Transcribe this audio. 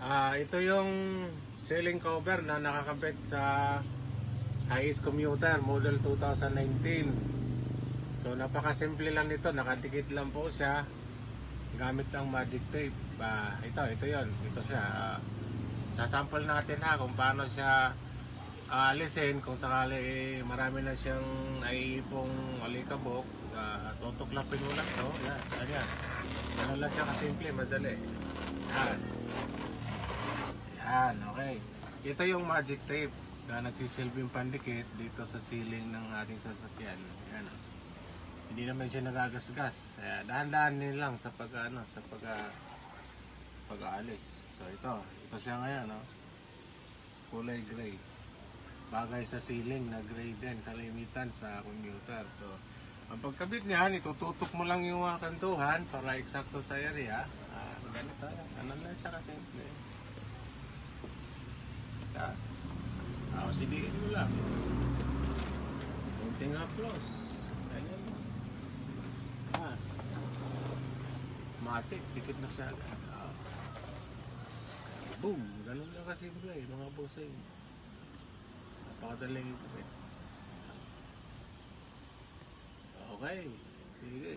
Ito yung ceiling cover na nakakabit sa Hiace Commuter Model 2019. So napakasimple lang nito, nakadikit lang po siya gamit ang magic tape. Ito yon, ito siya. Sasample natin kung paano siya alisin kung sakali marami na siyang naiipong alikabok. Tutuklapin mo lang to. Yan. Ganun lang siya kasimple, madali. Yan, okay. Ito yung magic tape na nagsisilbing pandikit dito sa ceiling ng ating sasakyan. Yan. Hindi naman siya nagagasgas. Dahan-dahan din lang sa pag-aalis. So ito siya ngayon, no? Kulay gray. Bagay sa ceiling na gray din, kalimitan sa commuter. So ang pagkabit niyan, itututok mo lang yung kantuhan para eksakto sa area. Ganito, ano lang siya kasimple. Sidiin mo lang. Kunting applause. Ganyan mo. Matik, dikit na siya agad. Boom! Ganun lang kasimple, mga bossing. Napakadaling ito. Okay, sige.